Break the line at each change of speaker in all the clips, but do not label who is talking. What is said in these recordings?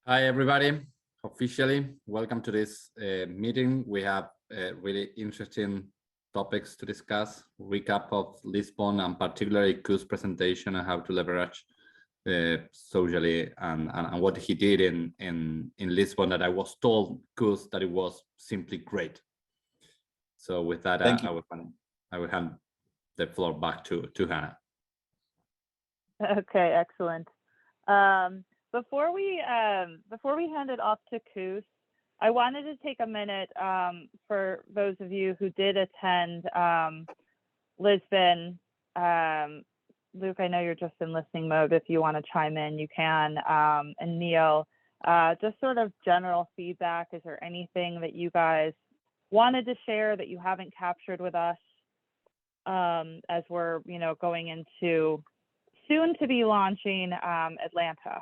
Hi, everybody. Officially, welcome to this meeting. We have really interesting topics to discuss, recap of Lisbon and particularly Koos' presentation and how to leverage socially and what he did in Lisbon that I was told, Koos, that it was simply great. So with that, I will hand the floor back to Hannah.
Okay, excellent. Before we hand it off to Koos, I wanted to take a minute for those of you who did attend Lisbon. Luke, I know you're just in listening mode. If you want to chime in, you can. And Neil, just sort of general feedback. Is there anything that you guys wanted to share that you haven't captured with us as we're, going into soon to be launching Atlanta?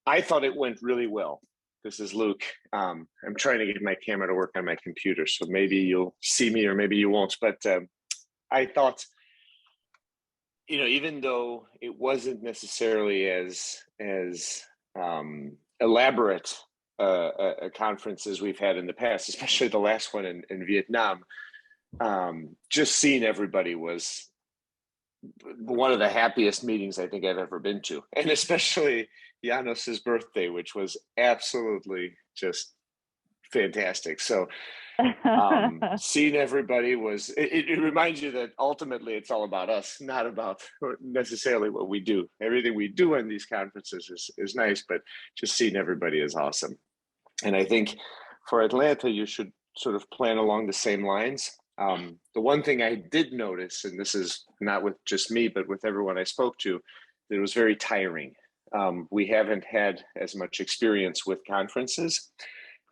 I thought it went really well. This is Luke. I'm trying to get my camera to work on my computer, so maybe you'll see me or maybe you won't. But I thought, even though it wasn't necessarily as elaborate a conference as we've had in the past, especially the last one in Vietnam, just seeing everybody was one of the happiest meetings I think I've ever been to, and especially Janos's birthday, which was absolutely just fantastic. So seeing everybody it reminds you that ultimately it's all about us, not about necessarily what we do. Everything we do in these conferences is nice, but just seeing everybody is awesome. And I think for Atlanta, you should sort of plan along the same lines. The one thing I did notice, and this is not with just me, but with everyone I spoke to, that it was very tiring. We haven't had as much experience with conferences.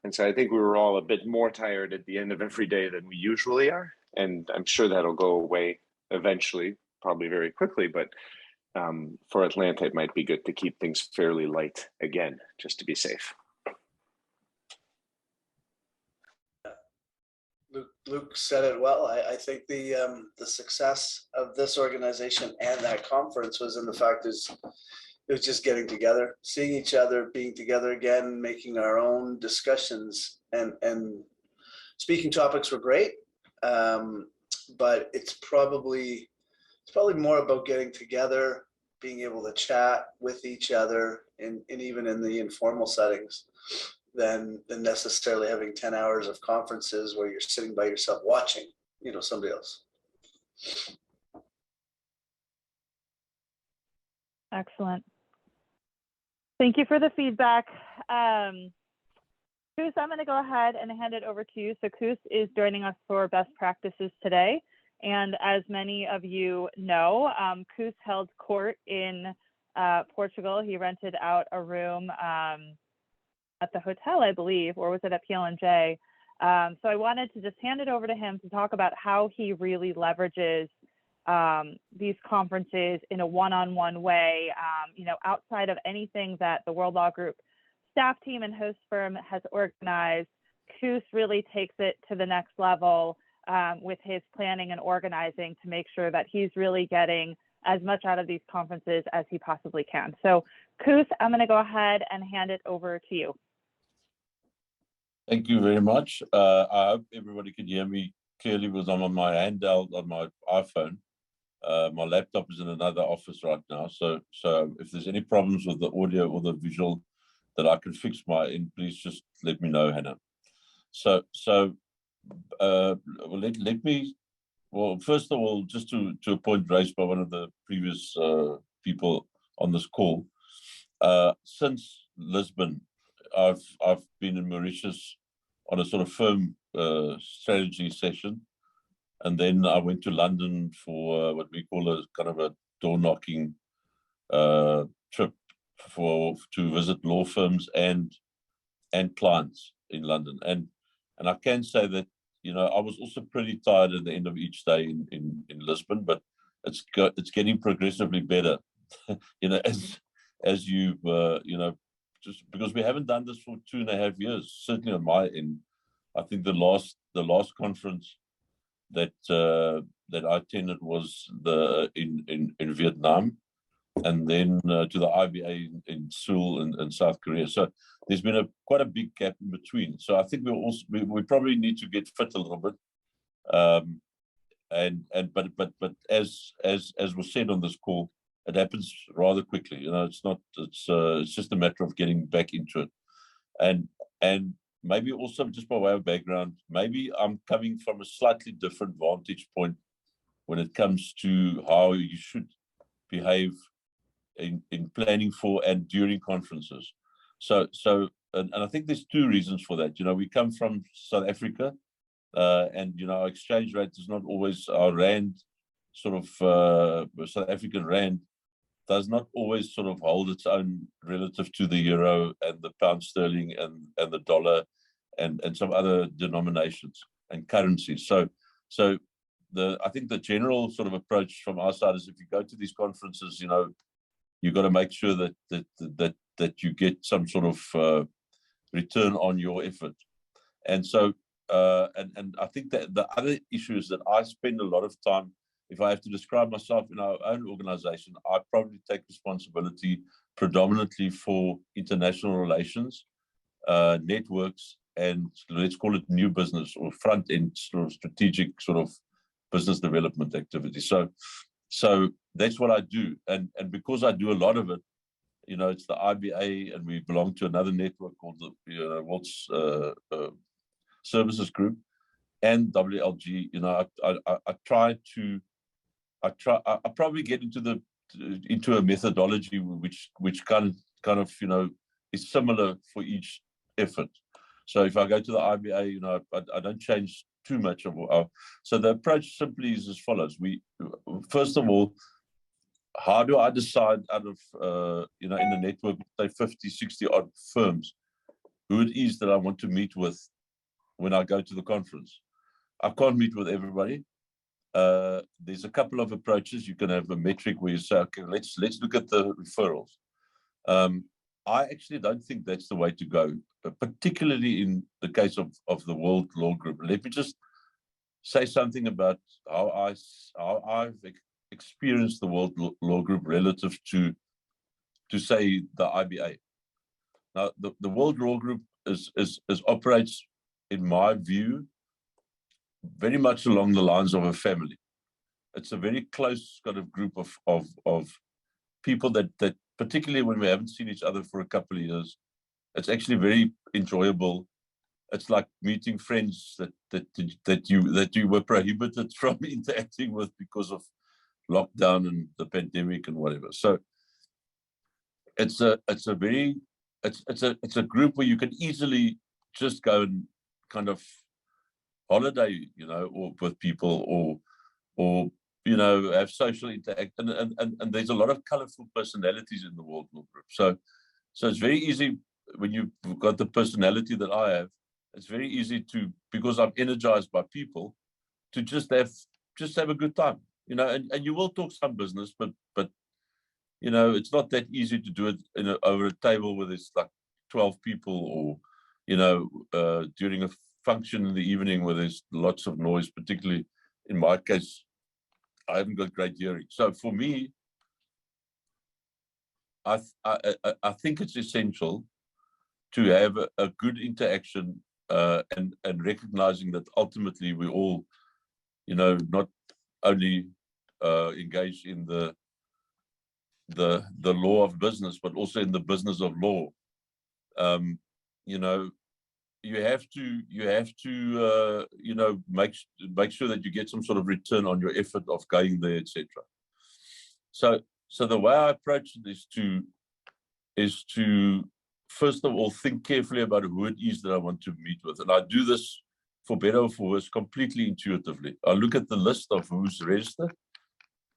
And so I think we were all a bit more tired at the end of every day than we usually are. And I'm sure that'll go away eventually, probably very quickly. But for Atlanta, it might be good to keep things fairly light again, just to be safe.
Luke said it well. I think the success of this organization and that conference was in the fact it was just getting together, seeing each other, being together again, making our own discussions, and speaking topics were great. But it's probably more about getting together, being able to chat with each other, and even in the informal settings, than necessarily having 10 hours of conferences where you're sitting by yourself watching, somebody else.
Excellent. Thank you for the feedback. Koos, I'm going to go ahead and hand it over to you. So Koos is joining us for best practices today. And as many of you know, Koos held court in Portugal. He rented out a room at the hotel, I believe, or was it at PLNJ? So I wanted to just hand it over to him to talk about how he really leverages these conferences in a one-on-one way, outside of anything that the World Law Group staff team and host firm has organized. Koos really takes it to the next level with his planning and organizing to make sure that he's really getting as much out of these conferences as he possibly can. So Koos, I'm going to go ahead and hand it over to you.
Thank you very much. I hope everybody can hear me clearly because I'm on my handheld on my iPhone. My laptop is in another office right now. So if there's any problems with the audio or the visual that I can fix my end, please just let me know, Hannah. Well, first of all, just to a point raised by one of the previous people on this call, since Lisbon, I've been in Mauritius on a sort of firm strategy session, and then I went to London for what we call a kind of a door knocking trip to visit law firms and clients in London, and I can say that I was also pretty tired at the end of each day in Lisbon, but it's getting progressively better, as you've just because we haven't done this for 2.5 years, certainly on my end. I think the last conference that I attended was in Vietnam, and then to the IBA in Seoul in South Korea. So there's been quite a big gap in between. So I think we probably need to get fit a little bit. But as was said on this call, it happens rather quickly. You know, it's just a matter of getting back into it. And maybe also, just by way of background, maybe I'm coming from a slightly different vantage point when it comes to how you should behave in planning for and during conferences. So I think there's two reasons for that. You know, we come from South Africa, and you know, our exchange rate is not always our rand, sort of South African rand does not always sort of hold its own relative to the euro and the pound sterling and the dollar and some other denominations and currencies. So I think the general sort of approach from our side is, if you go to these conferences, you know, you've got to make sure that you get some sort of return on your effort. And so and I think that the other issue is that I spend a lot of time, if I have to describe myself in our own organization, I probably take responsibility predominantly for international relations, networks, and let's call it new business or front end sort of strategic sort of business development activity. So that's what I do. And because I do a lot of it, you know, it's the IBA, and we belong to another network called the World's Services Group and WLG. You know, I probably get into a methodology which kind of, you know, is similar for each effort. So if I go to the IBA, you know, I don't change too much of our. So the approach simply is as follows. We first of all, how do I decide out of you know, in the network, say 50, 60 odd firms, who it is that I want to meet with when I go to the conference? I can't meet with everybody. There's a couple of approaches. You can have a metric where you say, okay, let's look at the referrals. I actually don't think that's the way to go, particularly in the case of the World Law Group. Let me just say something about how I've experienced the World Law Group relative to say the IBA. Now, the World Law Group is operates, in my view, very much along the lines of a family. It's a very close kind of group of people that particularly when we haven't seen each other for a couple of years, it's actually very enjoyable. It's like meeting friends that you were prohibited from interacting with because of lockdown and the pandemic and whatever. So it's a group where you can easily just go and kind of holiday, you know, or with people, or you know, have social interaction, and there's a lot of colorful personalities in the World Law Group. So it's very easy when you've got the personality that I have. It's very easy to, because I'm energized by people, to just have a good time, you know, and you will talk some business, but you know, it's not that easy to do it over a table where there's like 12 people, or you know, during a function in the evening where there's lots of noise. Particularly in my case, I haven't got great hearing. So for me, I think it's essential to have a good interaction, and recognizing that ultimately we all, you know, not only engage in the law of business, but also in the business of law. You know, you have to you know, make sure that you get some sort of return on your effort of going there, etc. So the way I approach it is to first of all think carefully about who it is that I want to meet with, and I do this, for better or for worse, completely intuitively. I look at the list of who's registered,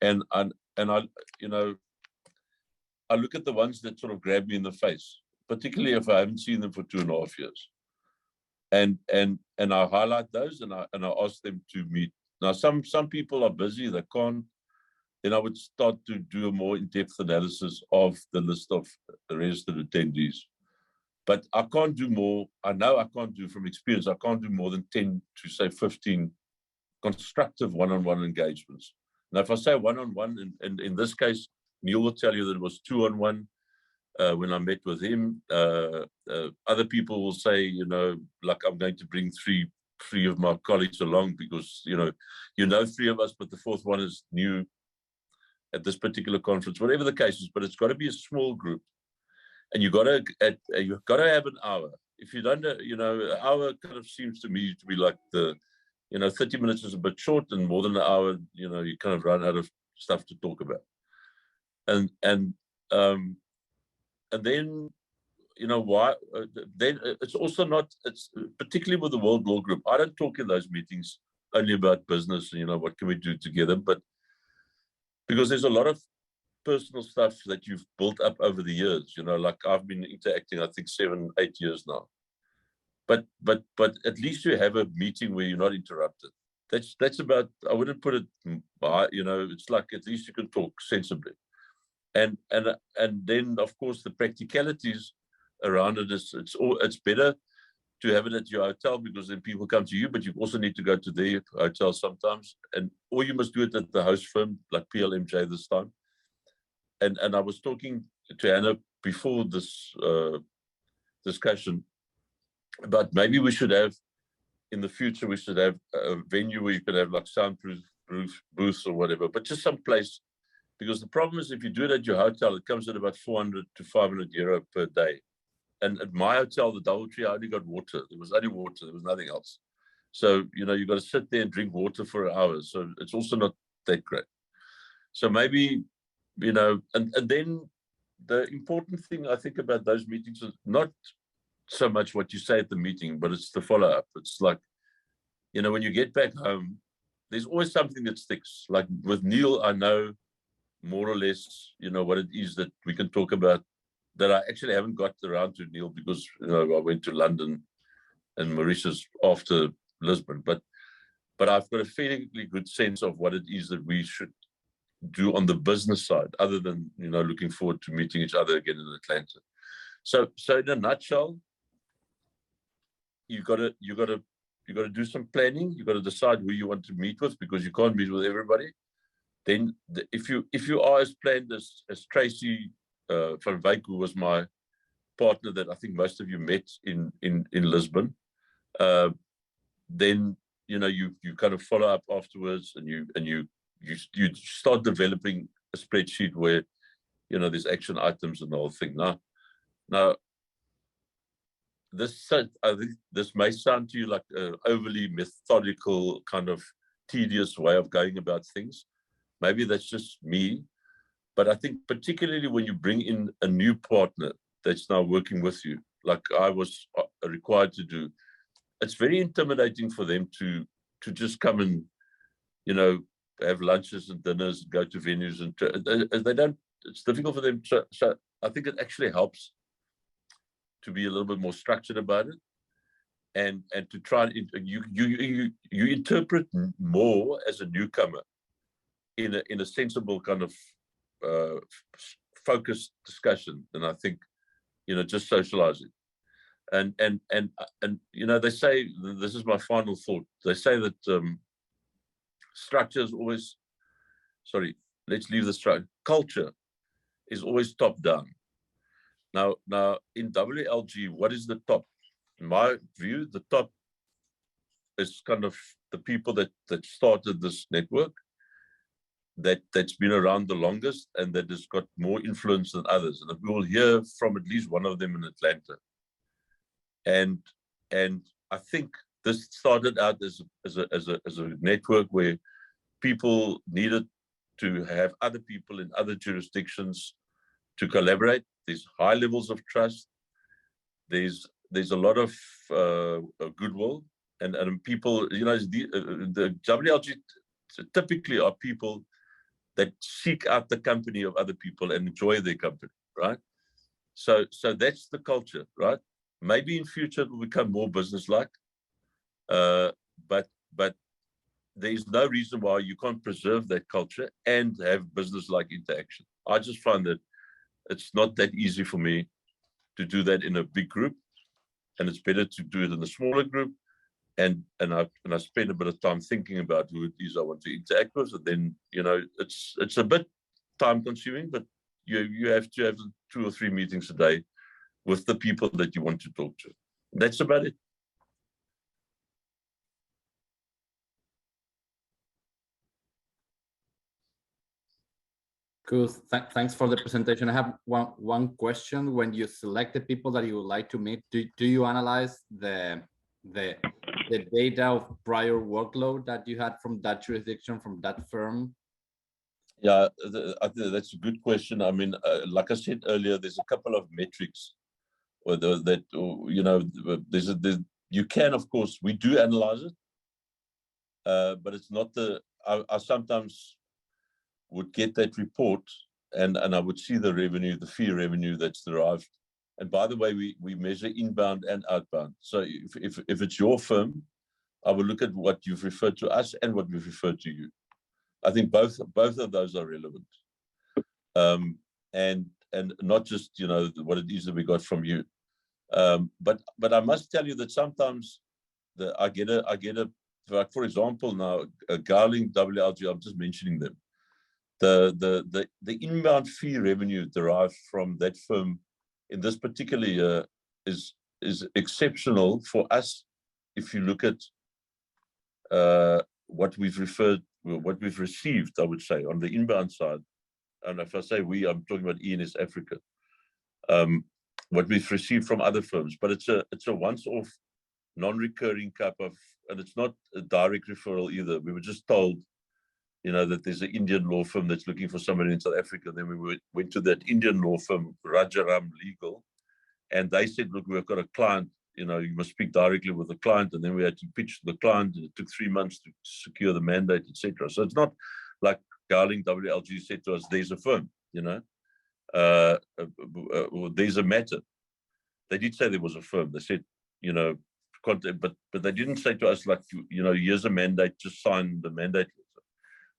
and I you know, I look at the ones that sort of grab me in the face, particularly if I haven't seen them for 2.5 years. And I highlight those, and I ask them to meet. Now, some people are busy, they can't. Then I would start to do a more in-depth analysis of the list of registered attendees. But I can't do more. I know I can't do, from experience, I can't do more than 10 to say 15 constructive one-on-one engagements. Now, if I say one-on-one, and in this case, Neil will tell you that it was 2-on-1 when I met with him. Other people will say, you know, like I'm going to bring three of my colleagues along because, you know, three of us, but the fourth one is new at this particular conference, whatever the case is, but it's got to be a small group. And you've got to have an hour. If you don't, you know, an hour kind of seems to me to be like 30 minutes is a bit short, and more than an hour, you know, you kind of run out of stuff to talk about. And then, you know, why? Then it's also not. It's particularly with the World Law Group. I don't talk in those meetings only about business and, you know, what can we do together, but because there's a lot of personal stuff that you've built up over the years. You know, like I've been interacting, I think 7-8 years now. But at least you have a meeting where you're not interrupted. That's about. I wouldn't put it by. You know, it's like at least you can talk sensibly. And then of course the practicalities around it is it's better to have it at your hotel because then people come to you, but you also need to go to their hotel sometimes, or you must do it at the host firm like PLMJ this time. And I was talking to Anna before this discussion about maybe we should have in the future we should have a venue where you could have like soundproof booths or whatever, but just some place. Because the problem is if you do it at your hotel, it comes at about 400 to 500 euro per day. And at my hotel, the DoubleTree, I only got water. There was only water. There was nothing else. So, you know, you've got to sit there and drink water for hours. So it's also not that great. So maybe, you know, and then the important thing I think about those meetings is not so much what you say at the meeting, but it's the follow-up. It's like, you know, when you get back home, there's always something that sticks. Like with Neil, I know more or less, you know, what it is that we can talk about that I actually haven't got around to, Neil, because, you know, I went to London and Mauritius after Lisbon. But I've got a fairly good sense of what it is that we should do on the business side, other than, you know, looking forward to meeting each other again in Atlanta. So in a nutshell, you got to do some planning. You got to decide who you want to meet with, because you can't meet with everybody. Then if you are as planned as Tracy van Wyk, who was my partner that I think most of you met in Lisbon, then, you know, you kind of follow up afterwards, and you start developing a spreadsheet where, you know, there's action items and the whole thing. Now, I think this may sound to you like an overly methodical, kind of tedious way of going about things. Maybe that's just me, but I think particularly when you bring in a new partner that's now working with you, like I was required to do, it's very intimidating for them to just come and, you know, have lunches and dinners, go to venues, and they don't. It's difficult for them. So I think it actually helps to be a little bit more structured about it, and to try and you interpret more as a newcomer in a sensible kind of focused discussion than I think, you know, just socializing. And you know, they say, this is my final thought, they say that structure is always, let's leave the structure. Culture is always top down. Now in WLG, what is the top? In my view, the top is kind of the people that started this network, that's been around the longest, and that has got more influence than others. And we will hear from at least one of them in Atlanta. And I think this started out as a network where people needed to have other people in other jurisdictions to collaborate. There's high levels of trust. There's a lot of goodwill, and people, you know, the WLG typically are people that seek out the company of other people and enjoy their company, right? So that's the culture, right? Maybe in future it will become more business-like, but there's no reason why you can't preserve that culture and have business-like interaction. I just find that it's not that easy for me to do that in a big group, and it's better to do it in a smaller group and I spend a bit of time thinking about who it is I want to interact with, and then it's a bit time consuming, but you have to have 2 or 3 meetings a day with the people that you want to talk to. That's about it.
Cool. Thanks for the presentation. I have one question. When you select the people that you would like to meet, do you analyze the data of prior workload that you had from that jurisdiction, from that firm?
Yeah, I think that's a good question. I mean, like I said earlier, there's a couple of metrics that you can, of course, we do analyze it, but it's not I sometimes would get that report and I would see the revenue, the fee revenue that's derived. And by the way, we measure inbound and outbound. So if it's your firm, I will look at what you've referred to us and what we've referred to you. I think both of those are relevant. And not just, what it is that we got from you. But I must tell you that sometimes I get a, for example, now, Garling, WLG, I'm just mentioning them. The inbound fee revenue derived from that firm in this particular year is exceptional for us. If you look at what we've received, I would say, on the inbound side, and if I say we, I'm talking about ENS Africa, what we've received from other firms, but it's a once-off, non-recurring type of, and it's not a direct referral either. We were just told, that there's an Indian law firm that's looking for somebody in South Africa. Then we went to that Indian law firm, Rajaram Legal, and they said, look, we've got a client, you must speak directly with the client. And then we had to pitch to the client, and it took 3 months to secure the mandate, etc. So it's not like Garling WLG said to us, there's a firm, there's a matter. They did say there was a firm. They said, but they didn't say to us, like, here's a mandate, just sign the mandate.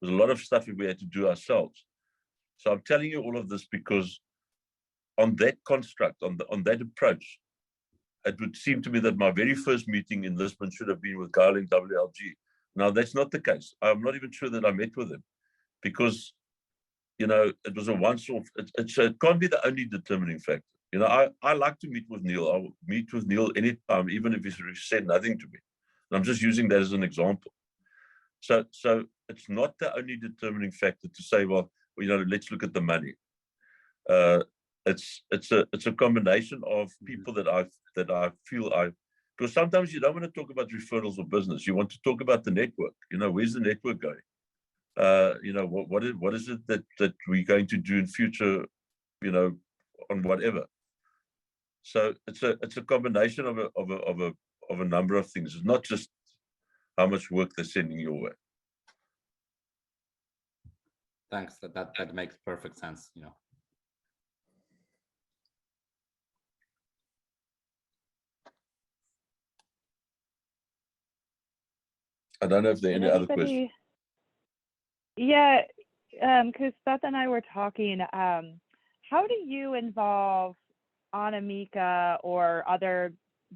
There's a lot of stuff that we had to do ourselves. So I'm telling you all of this because on that construct, on that approach, it would seem to me that my very first meeting in Lisbon should have been with Garling WLG. Now, that's not the case. I'm not even sure that I met with him because, it was a once-off. It can't be the only determining factor. I like to meet with Neil. I'll meet with Neil anytime, even if he's said nothing to me. And I'm just using that as an example. So it's not the only determining factor to say, well, let's look at the money. It's a combination of people that I feel because sometimes you don't want to talk about referrals or business. You want to talk about the network. Where's the network going? What is it that we're going to do in future? On whatever. So it's a combination of a number of things. It's not just how much work they're sending your way.
Thanks. That makes perfect sense.
I don't know if there are any other questions.
Yeah, because Beth and I were talking. How do you involve Anamika or other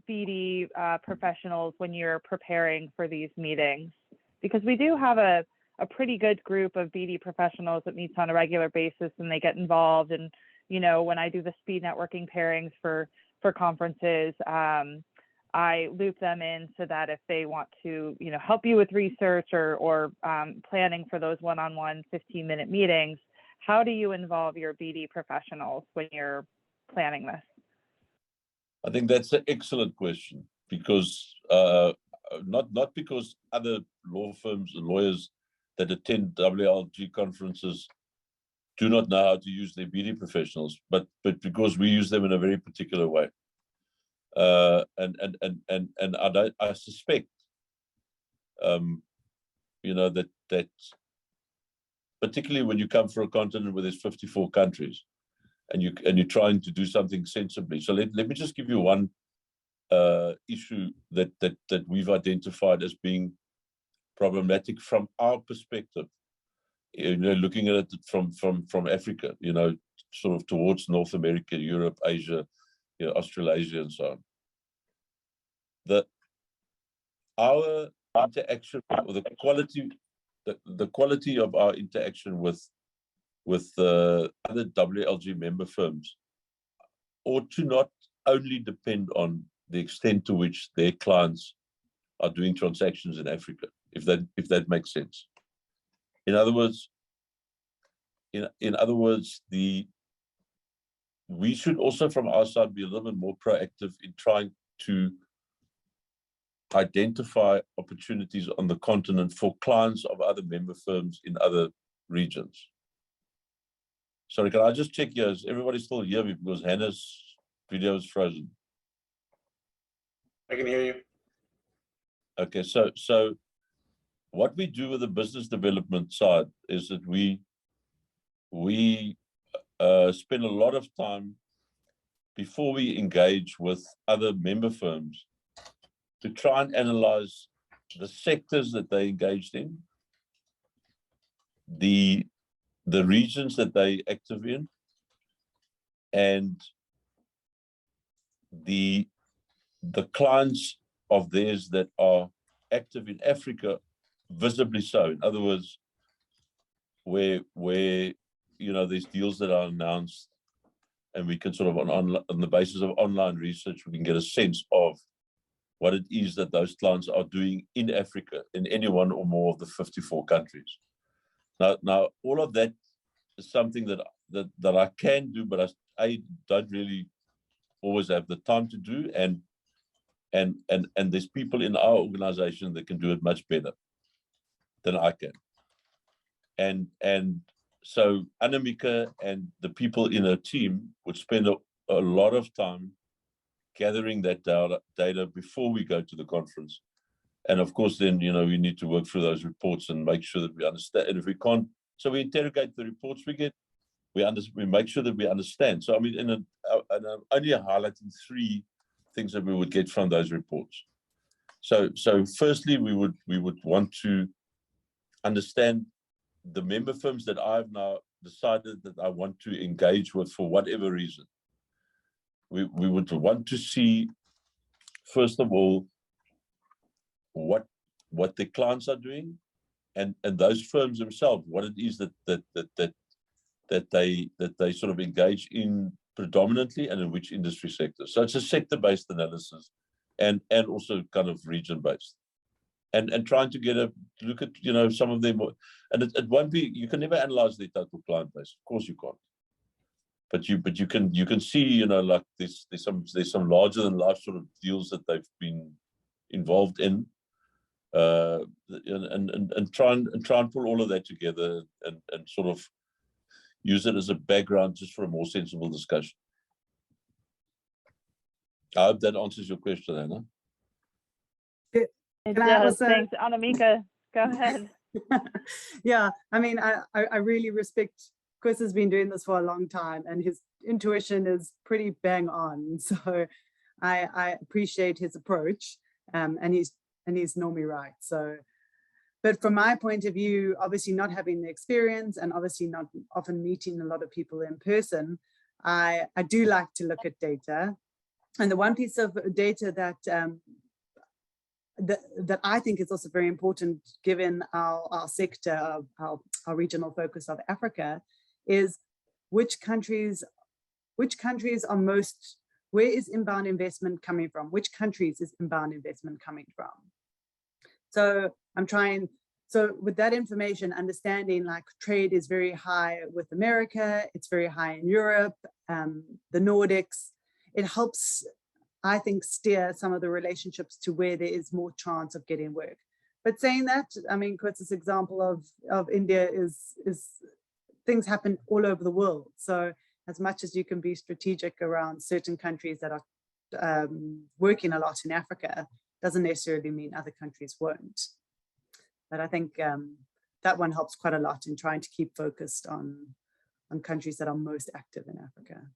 BD professionals when you're preparing for these meetings? Because we do have a pretty good group of BD professionals that meets on a regular basis, and they get involved. And when I do the speed networking pairings for conferences, I loop them in so that if they want to, help you with research or planning for those one-on-one 15-minute meetings, how do you involve your BD professionals when you're planning this?
I think that's an excellent question because not because other law firms and lawyers that attend WLG conferences do not know how to use their BD professionals, but because we use them in a very particular way. And I suspect, that particularly when you come from a continent where there's 54 countries, and you're trying to do something sensibly. So let me just give you one issue that we've identified as being problematic from our perspective. Looking at it from Africa, sort of towards North America, Europe, Asia, Australasia, and so on. our interaction, or the quality of our interaction with other WLG member firms ought to not only depend on the extent to which their clients are doing transactions in Africa, if that makes sense. In other words, we should also from our side be a little bit more proactive in trying to identify opportunities on the continent for clients of other member firms in other regions. Sorry, can I just check here? Is everybody still here? Because Hannah's video is frozen.
I can hear you.
Okay, so what we do with the business development side is that we spend a lot of time before we engage with other member firms to try and analyze the sectors that they engaged in, the regions that they active in, and the clients of theirs that are active in Africa, visibly so. In other words, where there's deals that are announced, and we can sort of on the basis of online research, we can get a sense of what it is that those clients are doing in Africa, in any one or more of the 54 countries. Now all of that is something that I can do, but I don't really always have the time to do, and there's people in our organization that can do it much better than I can. And so Annemieke and the people in her team would spend a lot of time gathering that data before we go to the conference. And of course, then, we need to work through those reports and make sure that we understand. And if we can't, so we interrogate the reports we get, we make sure that we understand. So, I mean, and I'm only highlighting 3 things that we would get from those reports. So firstly, we would want to understand the member firms that I've now decided that I want to engage with for whatever reason. We would want to see, first of all, what the clients are doing, and those firms themselves, what it is that they sort of engage in predominantly, and in which industry sectors. So it's a sector-based analysis, and also kind of region-based, and trying to get a look at some of them. And it won't be, you can never analyze their total client base. Of course you can't. But you can see, like there's some larger than life sort of deals that they've been involved in, and try and pull all of that together and sort of use it as a background just for a more sensible discussion. I hope that answers your question, Anna.
It does. Thanks, Annemieke. Go ahead.
Yeah, I mean, I really respect. Chris has been doing this for a long time, and his intuition is pretty bang on. So I appreciate his approach, and he's normally right. So, but from my point of view, obviously not having the experience, and obviously not often meeting a lot of people in person, I do like to look at data. And the one piece of data that I think is also very important, given our sector, our regional focus of Africa, is which countries are most, where is inbound investment coming from? Which countries is inbound investment coming from? So so with that information, understanding like trade is very high with America, it's very high in Europe, the Nordics, it helps, I think, steer some of the relationships to where there is more chance of getting work. But saying that, I mean, Kurtz's example of India is things happen all over the world. So as much as you can be strategic around certain countries that are working a lot in Africa, doesn't necessarily mean other countries won't. But I think that one helps quite a lot in trying to keep focused on countries that are most active in Africa.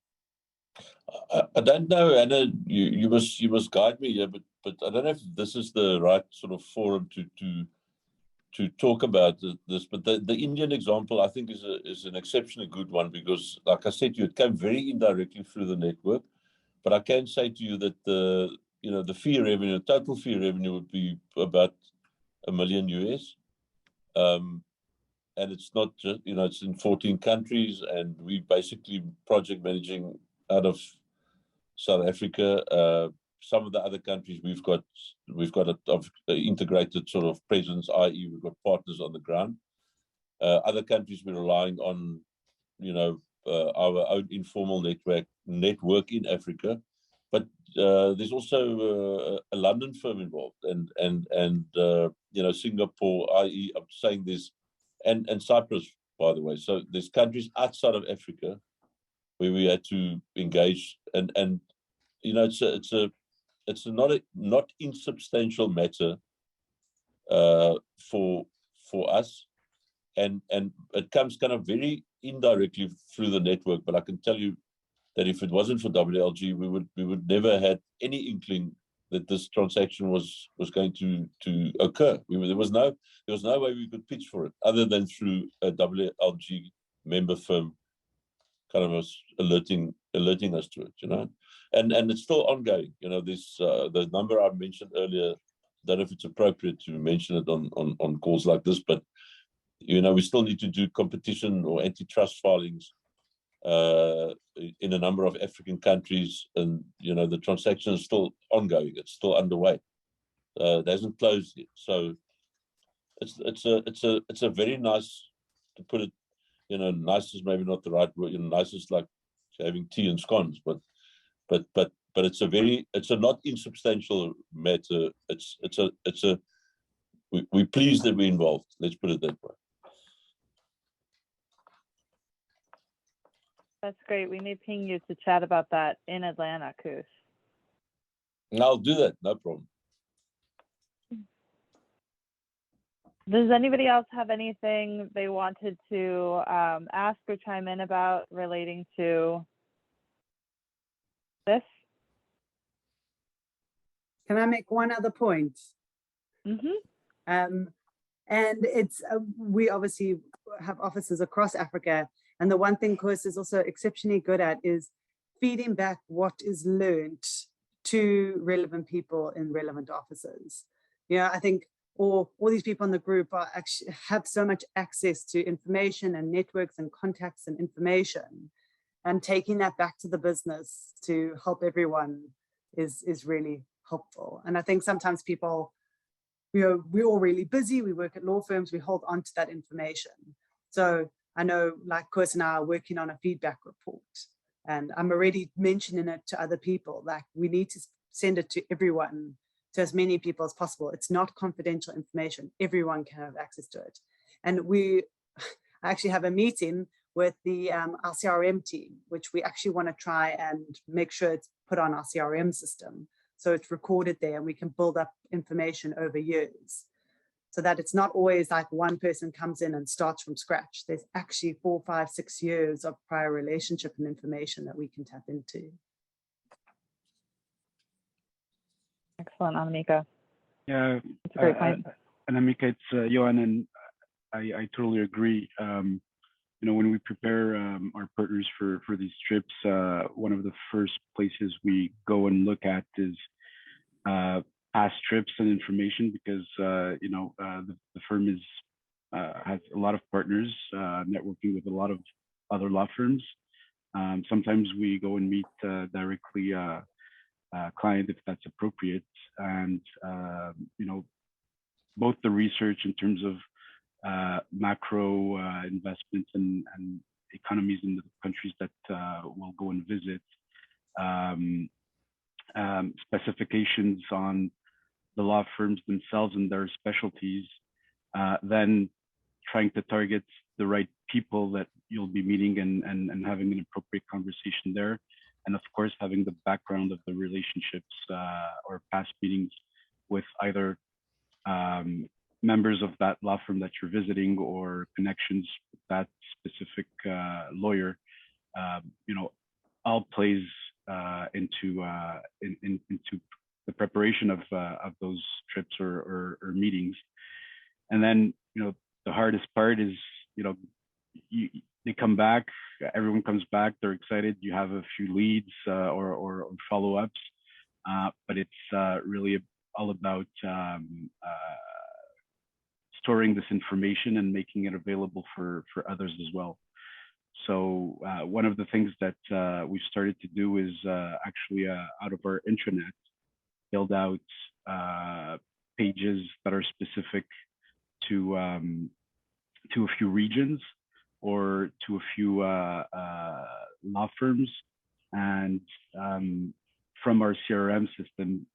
I don't know, Anna, you must guide me here, but I don't know if this is the right sort of forum to talk about this. But the Indian example, I think, is an exceptionally good one, because, like I said to you, it came very indirectly through the network. But I can say to you that the fee revenue, total fee revenue would be about $1 million US. And it's not just, it's in 14 countries, and we basically project managing out of South Africa. Some of the other countries we've got an integrated sort of presence, i.e. we've got partners on the ground. Other countries we're relying on, our own informal network in Africa. But there's also a London firm involved, and Singapore, i.e. I'm saying this, and Cyprus, by the way. So there's countries outside of Africa where we had to engage, and it's a not insubstantial matter for us, and it comes kind of very indirectly through the network. But I can tell you that if it wasn't for WLG, we would never had any inkling that this transaction was going to occur. There was no way we could pitch for it other than through a WLG member firm kind of was alerting us to it, and it's still ongoing. This the number I mentioned earlier, don't know if it's appropriate to mention it on calls like this, but we still need to do competition or antitrust filings in a number of African countries, and the transaction is still ongoing. It's still underway. It hasn't closed yet. So it's a very nice, to put it, nice is maybe not the right word. Nice is like having tea and scones, but it's a not insubstantial matter. We're pleased that we're involved. Let's put it that way.
That's great. We may ping you to chat about that in Atlanta, Koos.
I'll do that. No problem.
Does anybody else have anything they wanted to ask or chime in about relating to this?
Can I make one other point?
Mm-hmm.
And it's we obviously have offices across Africa, and the one thing Koos is also exceptionally good at is feeding back what is learned to relevant people in relevant offices. I think all these people in the group are actually have so much access to information and networks and contacts and information, and taking that back to the business to help everyone is really helpful. And I think sometimes people, we're all really busy. We work at law firms. We hold on to that information. So I know, like Koos and I are working on a feedback report, and I'm already mentioning it to other people. Like, we need to send it to everyone, to as many people as possible. It's not confidential information. Everyone can have access to it. And we actually have a meeting with the our CRM team, which we actually want to try and make sure it's put on our CRM system, so it's recorded there and we can build up information over years, so that it's not always like one person comes in and starts from scratch. There's actually 4, 5, 6 years of prior relationship and information that we can tap into.
Excellent, Anamika.
Yeah,
that's a great point.
Anamika, it's Johan, and I totally agree. When we prepare our partners for these trips, one of the first places we go and look at is past trips and information, because the firm has a lot of partners, networking with a lot of other law firms. Sometimes we go and meet directly client if that's appropriate, and both the research in terms of macro investments and economies in the countries that we'll go and visit, specifications on the law firms themselves and their specialties, then trying to target the right people that you'll be meeting and having an appropriate conversation there. And of course, having the background of the relationships or past meetings with either members of that law firm that you're visiting or connections with that specific lawyer, all plays into the preparation of those trips or meetings. And then, the hardest part is, they come back, everyone comes back, they're excited, you have a few leads or follow-ups, but it's really all about storing this information and making it available for others as well. So one of the things that we've started to do is actually out of our intranet, build out pages that are specific to a few regions or to a few law firms, and from our CRM system,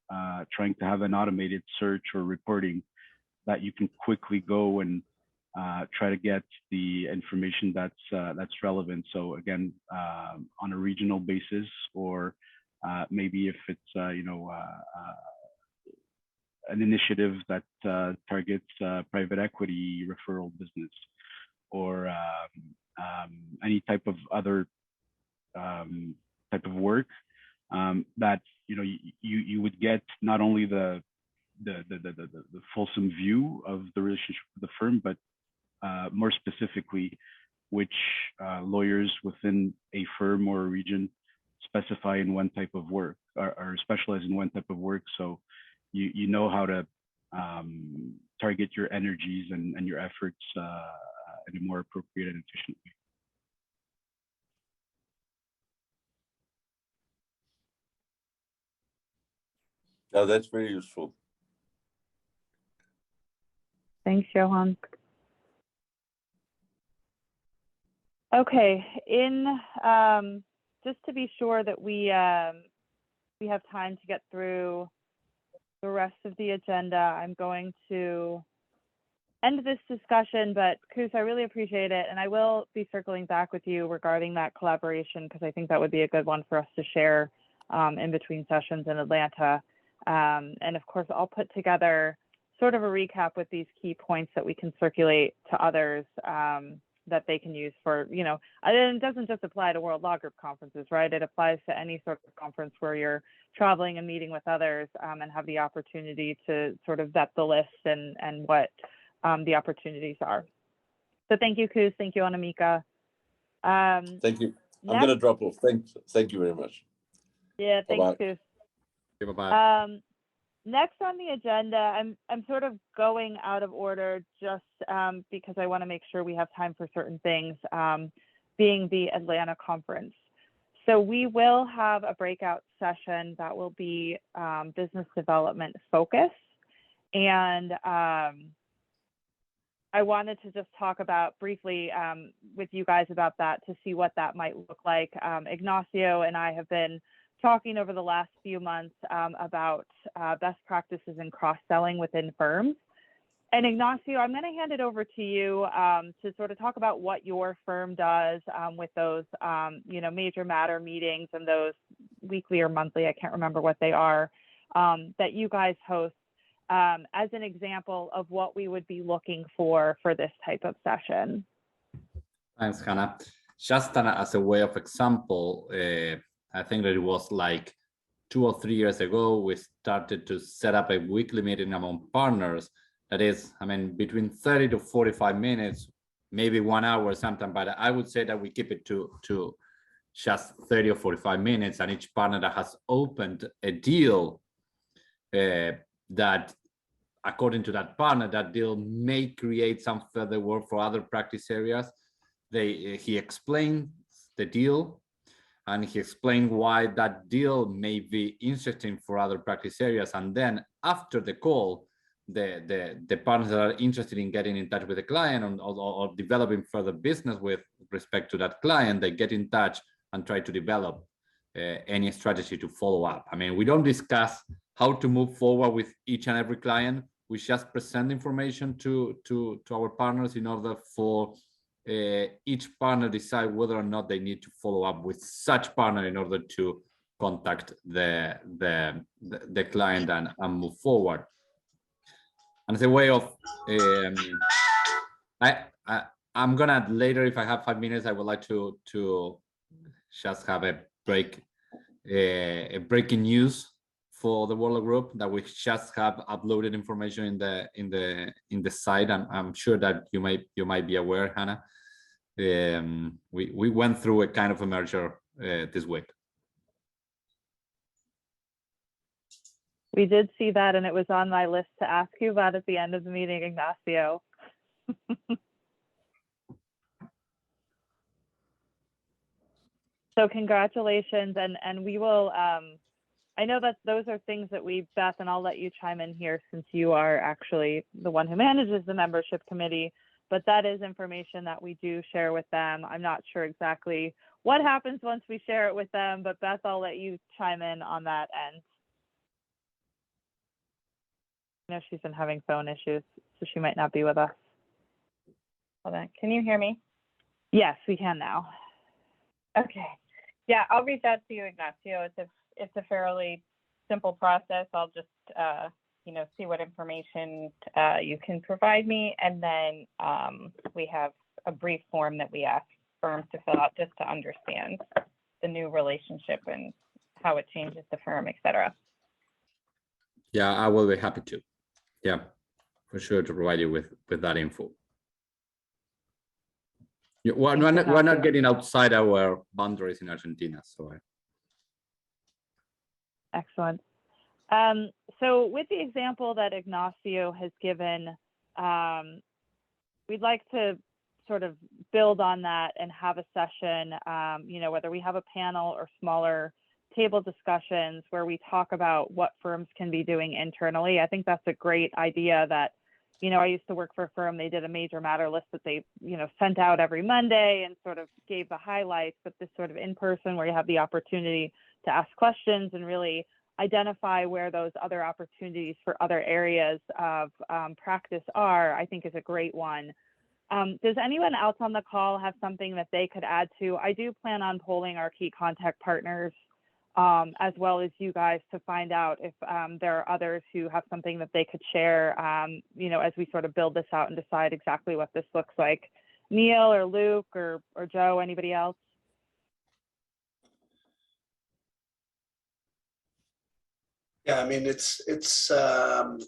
trying to have an automated search or reporting that you can quickly go and try to get the information that's relevant. So again, on a regional basis, or maybe if it's an initiative that targets private equity referral business, or any type of other type of work that you would get not only the fulsome view of the relationship with the firm, but more specifically, which lawyers within a firm or a region specify in one type of work, or specialize in one type of work. So you know how to target your energies and your efforts in a more appropriate and efficient way.
No, that's very useful.
Thanks, Johan. Okay, just to be sure that we have time to get through the rest of the agenda, I'm going to end this discussion, but Koos, I really appreciate it. And I will be circling back with you regarding that collaboration, because I think that would be a good one for us to share in between sessions in Atlanta. And of course, I'll put together sort of a recap with these key points that we can circulate to others that they can use for, and it doesn't just apply to World Law Group conferences, right? It applies to any sort of conference where you're traveling and meeting with others and have the opportunity to sort of vet the list and what the opportunities are. So thank you, Koos. Thank you, Anamika.
Thank you. I'm going to drop off. Thank you very much.
Yeah, thanks, Koos.
Bye-bye.
Next on the agenda, I'm sort of going out of order just because I want to make sure we have time for certain things, being the Atlanta conference. So we will have a breakout session that will be business development focused. And I wanted to just talk about briefly with you guys about that to see what that might look like. Ignacio and I have been talking over the last few months about best practices in cross-selling within firms. And Ignacio, I'm going to hand it over to you to sort of talk about what your firm does with those, major matter meetings and those weekly or monthly, I can't remember what they are, that you guys host as an example of what we would be looking for this type of session.
Thanks, Hannah. Just as a way of example, I think that it was like 2 or 3 years ago, we started to set up a weekly meeting among partners. That is, between 30 to 45 minutes, maybe 1 hour sometimes, but I would say that we keep it to just 30 or 45 minutes, and each partner that has opened a deal that, according to that partner, that deal may create some further work for other practice areas. He explained the deal, and he explained why that deal may be interesting for other practice areas. And then after the call, the partners that are interested in getting in touch with the client or developing further business with respect to that client, they get in touch and try to develop any strategy to follow up. We don't discuss how to move forward with each and every client. We just present information to our partners in order for each partner decide whether or not they need to follow up with such partner in order to contact the client and move forward. And it's a way of I'm gonna later, if I have 5 minutes, I would like to just have a breaking news for the World Law Group that we just have uploaded information in the site. I'm sure that you might be aware, Hannah. We went through a kind of a merger this week.
We did see that, and it was on my list to ask you about at the end of the meeting, Ignacio. So congratulations, and we will, I know that those are things that Beth, and I'll let you chime in here since you are actually the one who manages the membership committee, but that is information that we do share with them. I'm not sure exactly what happens once we share it with them, but Beth, I'll let you chime in on that end. I know she's been having phone issues, so she might not be with us.
Hold on. Can you hear me?
Yes, we can now.
Okay. Yeah, I'll reach out to you, Ignacio. It's a fairly simple process. I'll just see what information you can provide me, and then we have a brief form that we ask firms to fill out just to understand the new relationship and how it changes the firm, etc.
Yeah, I will be happy to. Yeah, for sure, to provide you with that info. Yeah, we're not getting outside our boundaries in Argentina, so.
Excellent. So with the example that Ignacio has given, we'd like to sort of build on that and have a session, whether we have a panel or smaller table discussions where we talk about what firms can be doing internally. I think that's a great idea that, I used to work for a firm, they did a major matter list that they, sent out every Monday and sort of gave the highlights, but this sort of in-person where you have the opportunity to ask questions and really identify where those other opportunities for other areas of practice are, I think is a great one. Does anyone else on the call have something that they could add to? I do plan on polling our key contact partners as well as you guys to find out if there are others who have something that they could share, as we sort of build this out and decide exactly what this looks like. Neil or Luke or Joe, anybody else?
Yeah, I mean, it's a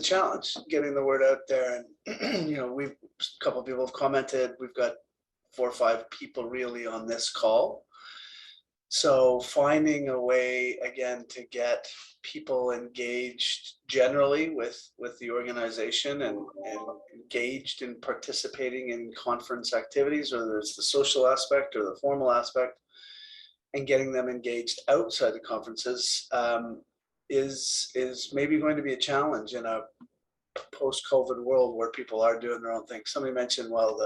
challenge getting the word out there, and a couple of people have commented. We've got 4 or 5 people really on this call, so finding a way again to get people engaged generally with the organization and engaged in participating in conference activities, whether it's the social aspect or the formal aspect, and getting them engaged outside the conferences is maybe going to be a challenge in a post-COVID world where people are doing their own thing. Somebody mentioned, well,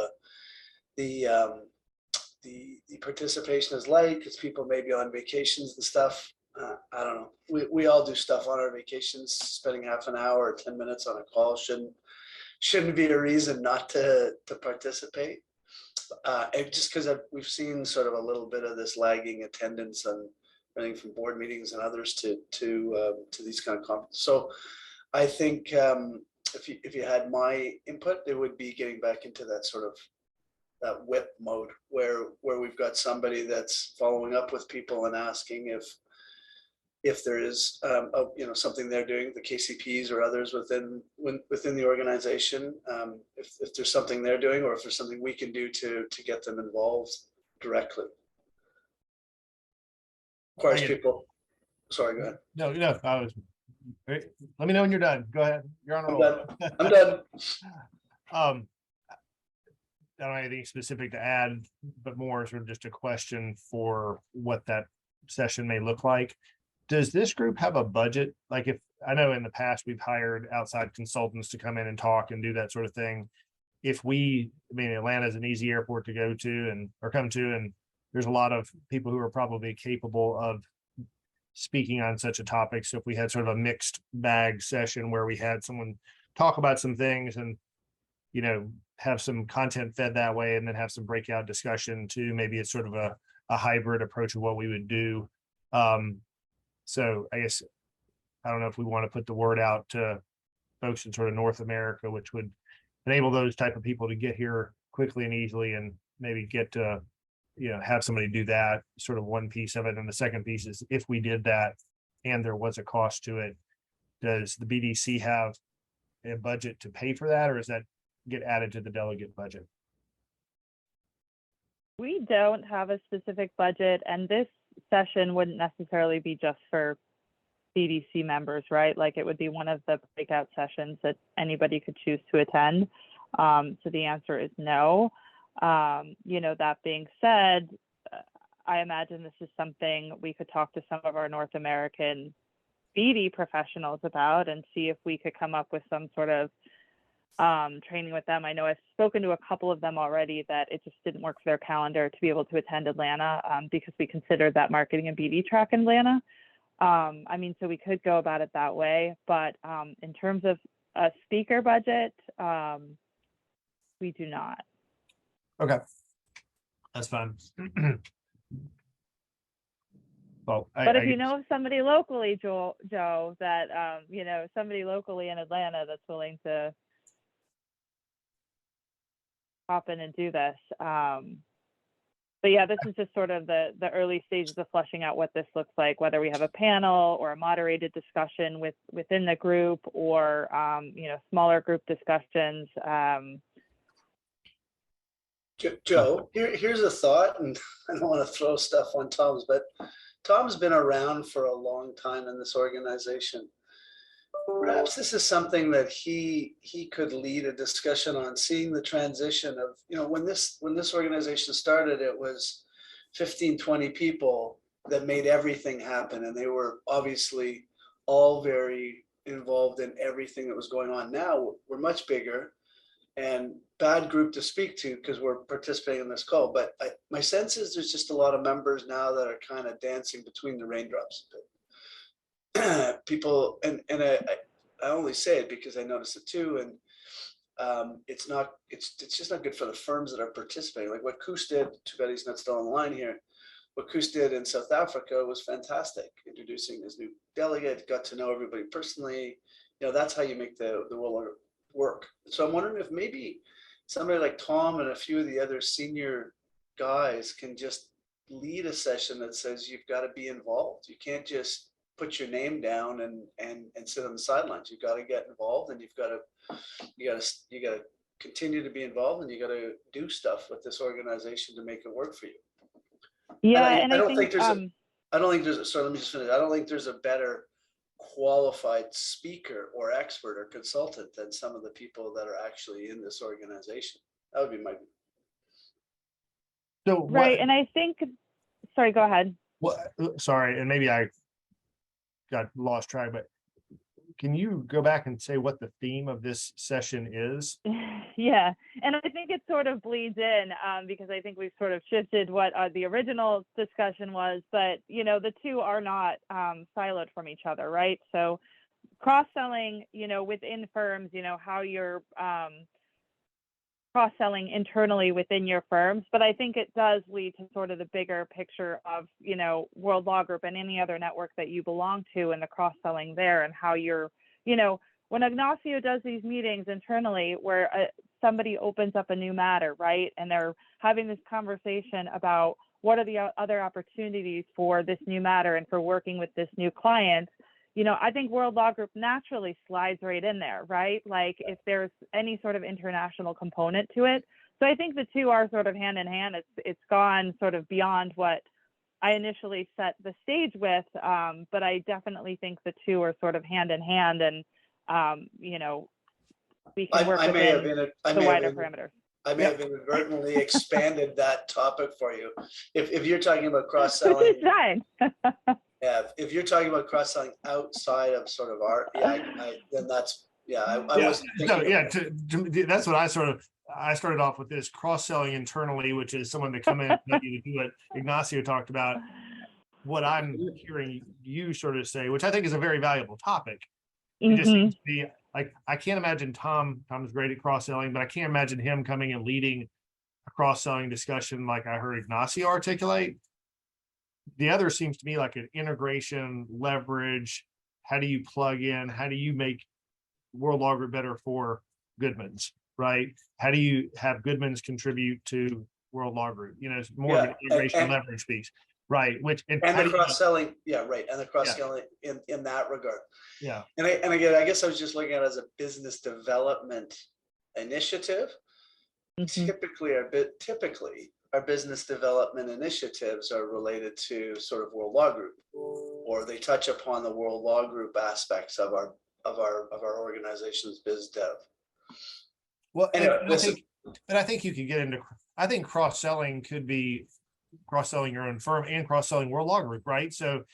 the participation is light because people may be on vacations and stuff. I don't know. We all do stuff on our vacations. Spending half an hour or 10 minutes on a call shouldn't be a reason not to participate. Just because we've seen sort of a little bit of this lagging attendance and everything from board meetings and others to these kind of conferences. So I think if you had my input, it would be getting back into that sort of that whip mode where we've got somebody that's following up with people and asking if there is something they're doing, the KCPs or others within the organization, if there's something they're doing or if there's something we can do to get them involved directly. Of course, people. Sorry, go ahead.
No, I was. Let me know when you're done. Go ahead. You're on a
I'm
roll.
done. I'm done.
I don't have anything specific to add, but more sort of just a question for what that session may look like. Does this group have a budget? Like, if I know in the past we've hired outside consultants to come in and talk and do that sort of thing. Atlanta is an easy airport to go to or come to, and there's a lot of people who are probably capable of speaking on such a topic. So if we had sort of a mixed bag session where we had someone talk about some things and, have some content fed that way and then have some breakout discussion too, maybe it's sort of a hybrid approach of what we would do. So I guess, I don't know if we want to put the word out to folks in sort of North America, which would enable those type of people to get here quickly and easily and maybe get to, have somebody do that, sort of one piece of it. And the second piece is if we did that and there was a cost to it, does the BDC have a budget to pay for that, or does that get added to the delegate budget?
We don't have a specific budget, and this session wouldn't necessarily be just for CDC members, right? Like it would be one of the breakout sessions that anybody could choose to attend. So the answer is no. That being said, I imagine this is something we could talk to some of our North American BD professionals about and see if we could come up with some sort of training with them. I know I've spoken to a couple of them already that it just didn't work for their calendar to be able to attend Atlanta because we considered that marketing and BD track in Atlanta. So we could go about it that way, but in terms of a speaker budget, we do not.
Okay, that's fine. Well,
But if you know of somebody locally, Joe, that somebody locally in Atlanta that's willing to hop in and do this. But yeah, this is just sort of the early stages of fleshing out what this looks like, whether we have a panel or a moderated discussion within the group or smaller group discussions.
Joe, here's a thought, and I don't want to throw stuff on Tom's, but Tom's been around for a long time in this organization. Perhaps this is something that he could lead a discussion on, seeing the transition of, when this organization started, it was 15, 20 people that made everything happen. And they were obviously all very involved in everything that was going on. Now we're much bigger, and bad group to speak to because we're participating in this call. But my sense is there's just a lot of members now that are kind of dancing between the raindrops. People, and I only say it because I notice it too. And it's just not good for the firms that are participating. Like what Koos did, too bad he's not still on the line here. What Koos did in South Africa was fantastic. Introducing his new delegate, got to know everybody personally. That's how you make the role work. So I'm wondering if maybe somebody like Tom and a few of the other senior guys can just lead a session that says you've got to be involved. You can't just put your name down and sit on the sidelines. You've got to get involved, and you got to continue to be involved, and you got to do stuff with this organization to make it work for you.
Yeah,
and I don't think there's sorry, let me just finish. I don't think there's a better qualified speaker or expert or consultant than some of the people that are actually in this organization. That would be my view.
So
right, and I think, sorry, go ahead.
Well, sorry, and maybe I got lost track, but can you go back and say what the theme of this session is?
Yeah, and I think it sort of bleeds in because I think we've sort of shifted what the original discussion was, but the two are not siloed from each other, right? So cross-selling, within firms, how you're cross-selling internally within your firms, but I think it does lead to sort of the bigger picture of, World Law Group and any other network that you belong to, and the cross-selling there, and how you're, when Ignacio does these meetings internally where somebody opens up a new matter, right, and they're having this conversation about what are the other opportunities for this new matter and for working with this new client, I think World Law Group naturally slides right in there, right? Like if there's any sort of international component to it. So I think the two are sort of hand in hand. It's gone sort of beyond what I initially set the stage with, but I definitely think the two are sort of hand in hand, and we can work within the wider parameters.
I may have inadvertently expanded that topic for you. If you're talking about cross-selling, yeah, if you're talking about cross-selling outside of sort of our, then that's, I wasn't thinking.
That's what I started off with, this cross-selling internally, which is someone to come in and let you do what Ignacio talked about. What I'm hearing you sort of say, which I think is a very valuable topic. It just seems to be like, I can't imagine Tom's great at cross-selling, but I can't imagine him coming and leading a cross-selling discussion like I heard Ignacio articulate. The other seems to me like an integration, leverage. How do you plug in? How do you make World Law Group better for Goodman's, right? How do you have Goodman's contribute to World Law Group? It's more of an integration leverage piece, right? And
the cross-selling, and the cross-selling in that regard.
Yeah.
And again, I guess I was just looking at it as a business development initiative. Typically, our business development initiatives are related to sort of World Law Group. or they touch upon the World Law Group aspects of our organization's biz dev.
Well,
Anyway,
I think you could get into, I think cross-selling could be cross-selling your own firm and cross-selling World Law Group, right? So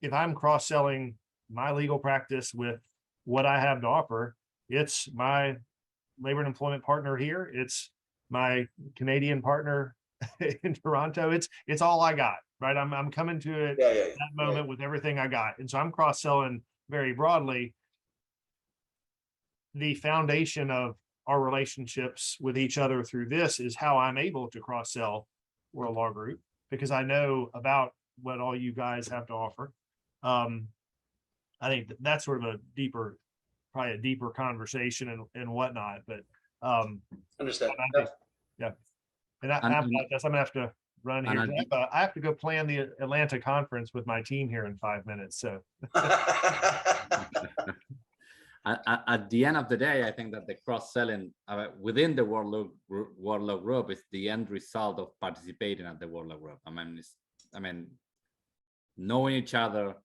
if I'm cross-selling my legal practice with what I have to offer, it's my labor and employment partner here, it's my Canadian partner in Toronto, it's all I got, right? I'm coming to it that moment with everything I got. And so I'm cross-selling very broadly. The foundation of our relationships with each other through this is how I'm able to cross-sell World Law Group, because I know about what all you guys have to offer. I think that's sort of probably a deeper conversation and whatnot, but
understand.
Yeah. And I'm gonna have to run here. I have to go plan the Atlanta conference with my team here in 5 minutes. So
at the end of the day, I think that the cross-selling within the World Law Group is the end result of participating at the World Law Group. I mean, knowing each other,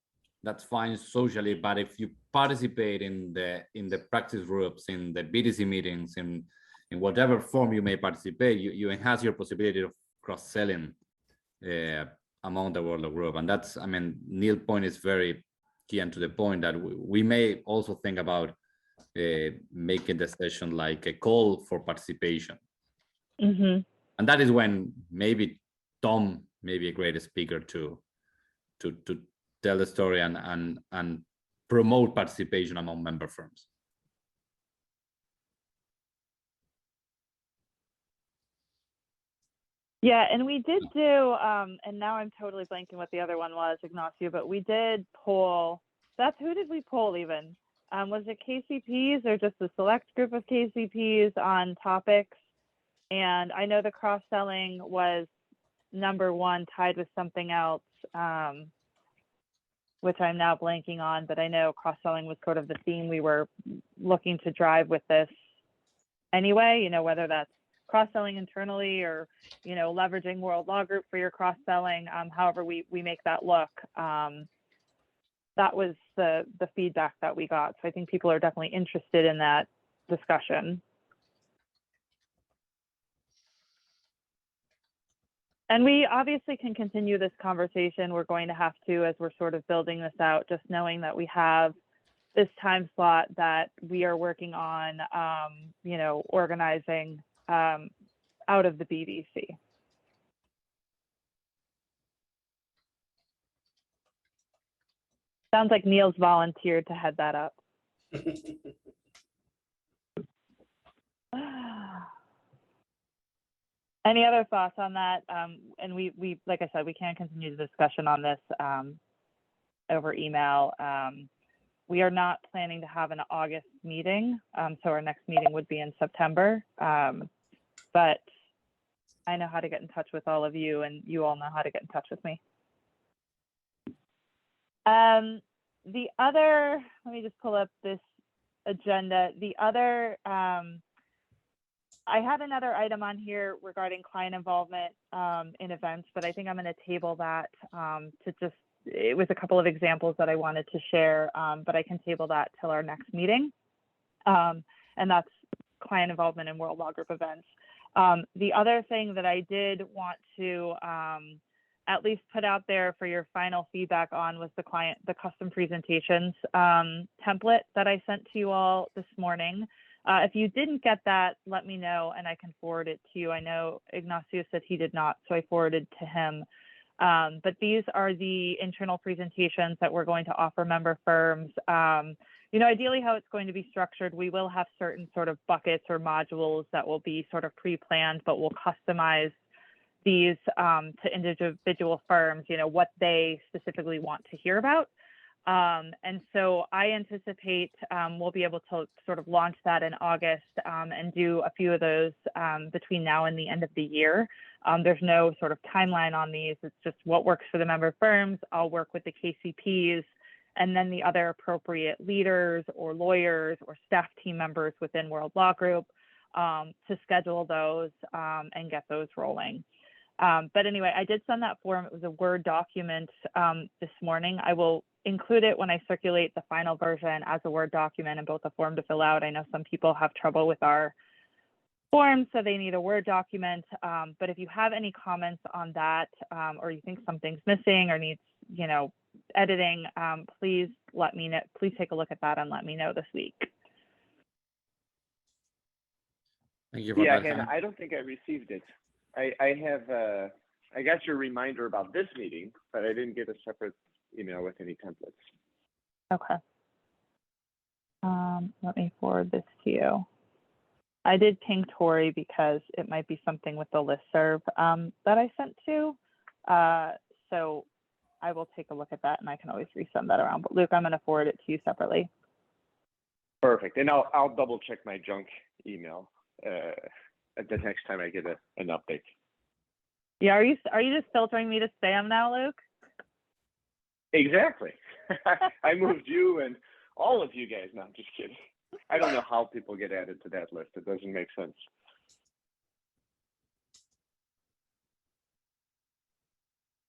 that's fine socially, but if you participate in the practice groups, in the BDC meetings, in whatever form you may participate, you enhance your possibility of cross-selling among the World Law Group. And that's, I mean, Neil's point is very key and to the point that we may also think about making the session like a call for participation.
Mm-hmm.
And that is when maybe Tom may be a great speaker to tell the story and promote participation among member firms.
Yeah, and we did do, and now I'm totally blanking what the other one was, Ignacio, but we did poll. Seth, who did we poll even? Was it KCPs or just a select group of KCPs on topics? And I know the cross-selling was #1, tied with something else, which I'm now blanking on, but I know cross-selling was sort of the theme we were looking to drive with this anyway, you know, whether that's cross-selling internally or, you know, leveraging World Law Group for your cross-selling, however we make that look. That was the feedback that we got. So I think people are definitely interested in that discussion. And we obviously can continue this conversation. We're going to have to, as we're sort of building this out, just knowing that we have this time slot that we are working on, you know, organizing out of the BDC. Sounds like Neil's volunteered to head that up. Any other thoughts on that? And we, like I said, we can continue the discussion on this over email. We are not planning to have an August meeting, so our next meeting would be in September. But I know how to get in touch with all of you, and you all know how to get in touch with me. The other, let me just pull up this agenda. The other, I have another item on here regarding client involvement in events, but I think I'm going to table that to just, it was a couple of examples that I wanted to share, but I can table that till our next meeting. And that's client involvement in World Law Group events. The other thing that I did want to at least put out there for your final feedback on was the custom presentations template that I sent to you all this morning. If you didn't get that, let me know and I can forward it to you. I know Ignacio said he did not, so I forwarded to him. But these are the internal presentations that we're going to offer member firms. You know, ideally how it's going to be structured, we will have certain sort of buckets or modules that will be sort of pre-planned, but we'll customize these to individual firms, you know, what they specifically want to hear about. And so I anticipate we'll be able to sort of launch that in August and do a few of those between now and the end of the year. There's no sort of timeline on these. It's just what works for the member firms. I'll work with the KCPs and then the other appropriate leaders or lawyers or staff team members within World Law Group to schedule those and get those rolling. But anyway, I did send that form. It was a Word document this morning. I will include it when I circulate the final version as a Word document and both a form to fill out. I know some people have trouble with our forms, so they need a Word document. But if you have any comments on that, or you think something's missing or needs, editing, please let me know. Please take a look at that and let me know this week.
Thank you for
Yeah,
that.
Hannah, I don't think I received it. I got your reminder about this meeting, but I didn't get a separate email with any templates.
Okay. Let me forward this to you. I did ping Tori because it might be something with the listserv that I sent to. So I will take a look at that and I can always resend that around. But Luke, I'm going to forward it to you separately.
Perfect. And I'll double check my junk email the next time I get an update.
Yeah, are you just filtering me to spam now, Luke?
Exactly. I moved you and all of you guys. No, I'm just kidding. I don't know how people get added to that list. It doesn't make sense.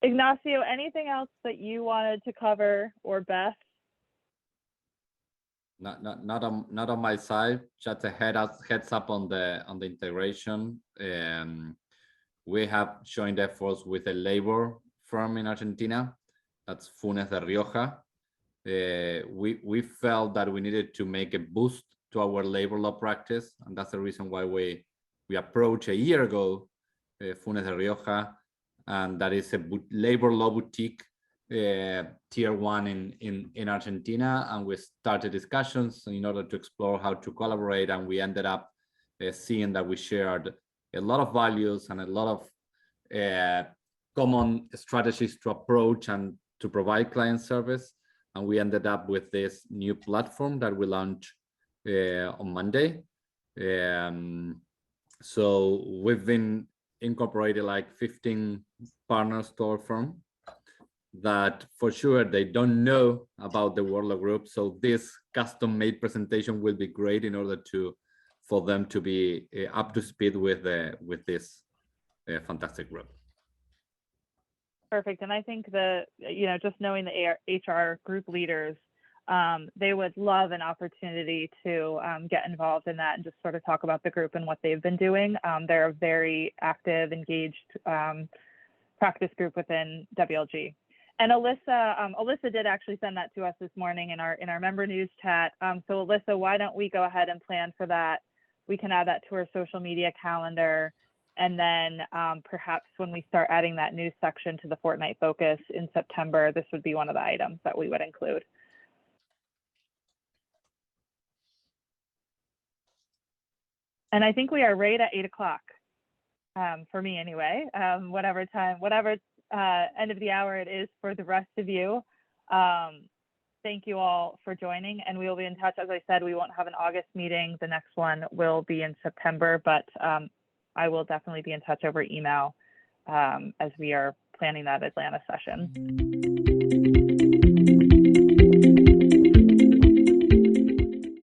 Ignacio, anything else that you wanted to cover, or Beth?
Not on my side. Just a heads up on the integration. We have joined efforts with a labor firm in Argentina. That's Funes de Rioja. We felt that we needed to make a boost to our labor law practice, and that's the reason why we approached a year ago Funes de Rioja, and that is a labor law boutique tier 1 in Argentina, and we started discussions in order to explore how to collaborate, and we ended up seeing that we shared a lot of values and a lot of common strategies to approach and to provide client service. And we ended up with this new platform that we launched on Monday. So we've been incorporated like 15 partners to our firm that for sure they don't know about the WLG group. So this custom-made presentation will be great in order for them to be up to speed with this fantastic group.
Perfect. And I think just knowing the HR group leaders, they would love an opportunity to get involved in that and just sort of talk about the group and what they've been doing. They're a very active, engaged practice group within WLG. And Alyssa did actually send that to us this morning in our member news chat. So Alyssa, why don't we go ahead and plan for that? We can add that to our social media calendar. And then perhaps when we start adding that news section to the Fortnite Focus in September, this would be one of the items that we would include. And I think we are right at 8 o'clock for me anyway, whatever end of the hour it is for the rest of you. Thank you all for joining, and we will be in touch. As I said, we won't have an August meeting. The next one will be in September, but I will definitely be in touch over email as we are planning that Atlanta session.